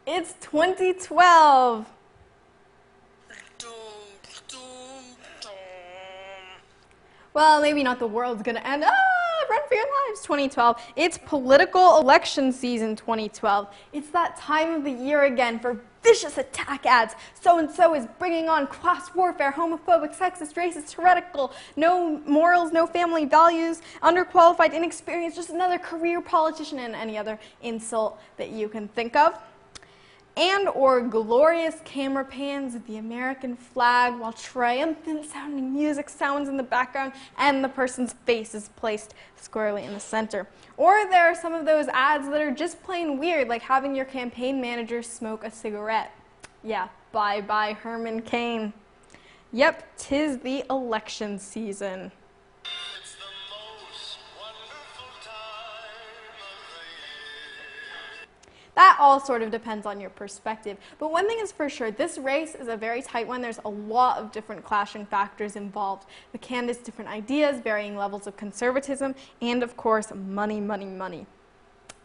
It's 2012. Well, maybe not the world's gonna end. Run for your lives, 2012. It's political election season 2012. It's that time of the year again for vicious attack ads. So-and-so is bringing on class warfare, homophobic, sexist, racist, heretical, no morals, no family values, underqualified, inexperienced, just another career politician, and any other insult that you can think of. And or glorious camera pans of the American flag while triumphant sounding music sounds in the background and the person's face is placed squarely in the center. Or there are some of those ads that are just plain weird, like having your campaign manager smoke a cigarette. Yeah, bye-bye Herman Cain. Yep, 'tis the election season. That all sort of depends on your perspective. But one thing is for sure, this race is a very tight one. There's a lot of different clashing factors involved. The candidates' different ideas, varying levels of conservatism, and of course, money, money, money.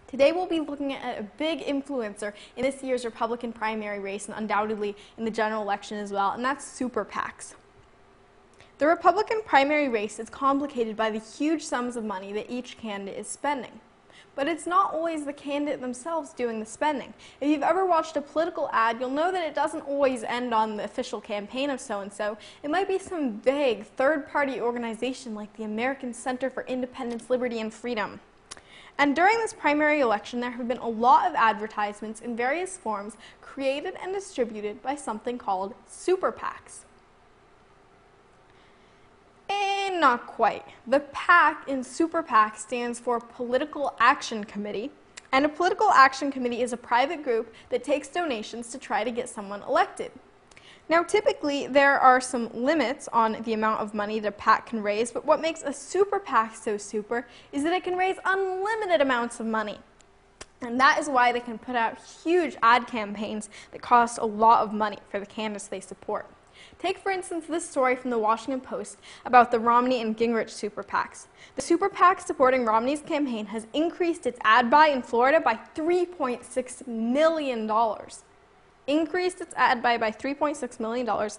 Today we'll be looking at a big influencer in this year's Republican primary race and undoubtedly in the general election as well, and that's super PACs. The Republican primary race is complicated by the huge sums of money that each candidate is spending. But it's not always the candidate themselves doing the spending. If you've ever watched a political ad, you'll know that it doesn't always end on the official campaign of so-and-so. It might be some vague third-party organization like the American Center for Independence, Liberty, and Freedom. And during this primary election, there have been a lot of advertisements in various forms created and distributed by something called super PACs. Not quite. The PAC in Super PAC stands for Political Action Committee, and a Political Action Committee is a private group that takes donations to try to get someone elected. Now, typically, there are some limits on the amount of money that a PAC can raise, but what makes a Super PAC so super is that it can raise unlimited amounts of money. And that is why they can put out huge ad campaigns that cost a lot of money for the candidates they support. Take, for instance, this story from the Washington Post about the Romney and Gingrich super PACs. The super PAC supporting Romney's campaign has increased its ad buy in Florida by $3.6 million. Increased its ad buy by $3.6 million.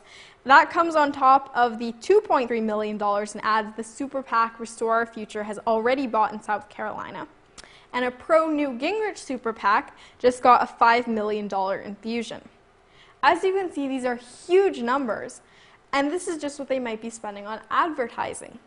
That comes on top of the $2.3 million in ads the super PAC Restore Our Future has already bought in South Carolina. And a pro-Newt Gingrich super PAC just got a $5 million infusion. As you can see, these are huge numbers, and this is just what they might be spending on advertising.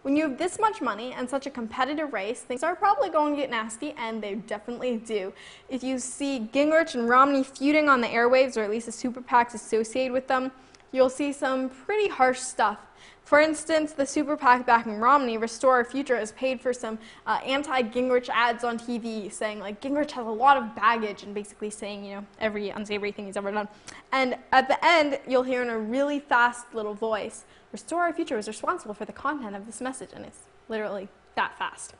When you have this much money and such a competitive race, things are probably going to get nasty, and they definitely do. If you see Gingrich and Romney feuding on the airwaves, or at least the super PACs associated with them, you'll see some pretty harsh stuff. For instance, the super PAC backing Romney, Restore Our Future, has paid for some anti-Gingrich ads on TV saying, like, Gingrich has a lot of baggage and basically saying, you know, every unsavory thing he's ever done. And at the end, you'll hear in a really fast little voice, Restore Our Future is responsible for the content of this message, and it's literally that fast.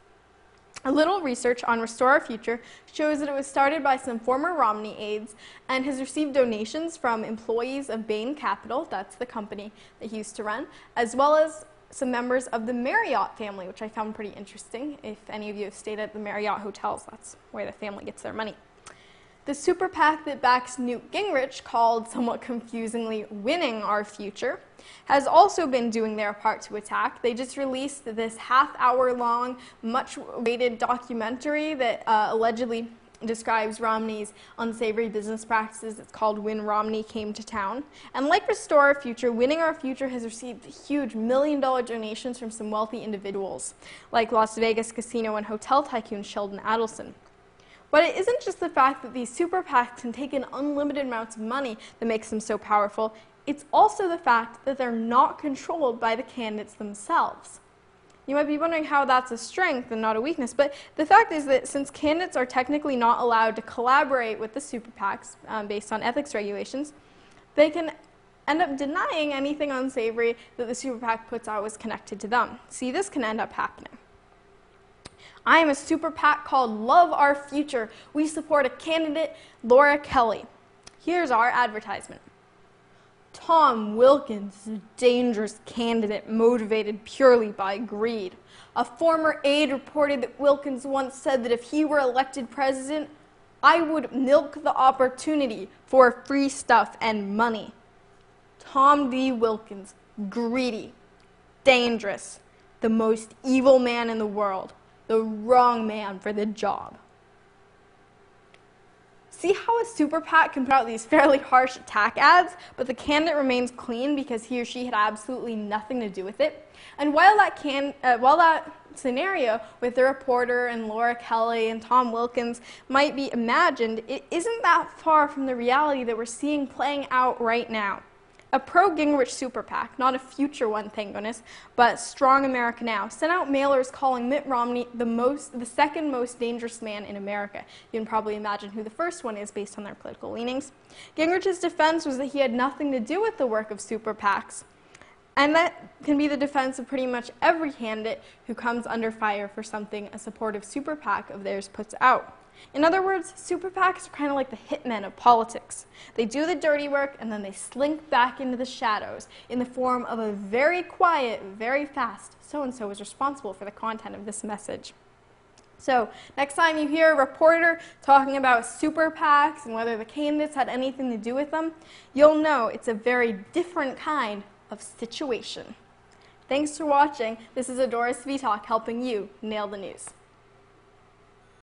A little research on Restore Our Future shows that it was started by some former Romney aides and has received donations from employees of Bain Capital, that's the company that he used to run, as well as some members of the Marriott family, which I found pretty interesting. If any of you have stayed at the Marriott hotels, that's where the family gets their money. The super PAC that backs Newt Gingrich, called somewhat confusingly Winning Our Future, has also been doing their part to attack. They just released this half-hour-long, much-awaited documentary that allegedly describes Romney's unsavory business practices. It's called When Romney Came to Town. And like Restore Our Future, Winning Our Future has received huge million-dollar donations from some wealthy individuals, like Las Vegas casino and hotel tycoon Sheldon Adelson. But it isn't just the fact that these super PACs can take in unlimited amounts of money that makes them so powerful. It's also the fact that they're not controlled by the candidates themselves. You might be wondering how that's a strength and not a weakness, but the fact is that since candidates are technically not allowed to collaborate with the super PACs based on ethics regulations, they can end up denying anything unsavory that the super PAC puts out was connected to them. See, this can end up happening. I am a super PAC called Love Our Future. We support a candidate, Laura Kelly. Here's our advertisement. Tom Wilkins is a dangerous candidate motivated purely by greed. A former aide reported that Wilkins once said that if he were elected president, I would milk the opportunity for free stuff and money. Tom D. Wilkins, greedy, dangerous, the most evil man in the world, the wrong man for the job. See how a super PAC can put out these fairly harsh attack ads, but the candidate remains clean because he or she had absolutely nothing to do with it. And while that scenario with the reporter and Laura Kelly and Tom Wilkins might be imagined, it isn't that far from the reality that we're seeing playing out right now. A pro-Gingrich super PAC, not a future one, thank goodness, but Strong America Now, sent out mailers calling Mitt Romney the second most dangerous man in America. You can probably imagine who the first one is based on their political leanings. Gingrich's defense was that he had nothing to do with the work of super PACs. And that can be the defense of pretty much every candidate who comes under fire for something a supportive super PAC of theirs puts out. In other words, super PACs are kind of like the hitmen of politics. They do the dirty work and then they slink back into the shadows in the form of a very quiet, very fast, so-and-so is responsible for the content of this message. So next time you hear a reporter talking about super PACs and whether the candidates had anything to do with them, you'll know it's a very different kind of situation. Thanks for watching. This is Adora Svitak helping you nail the news.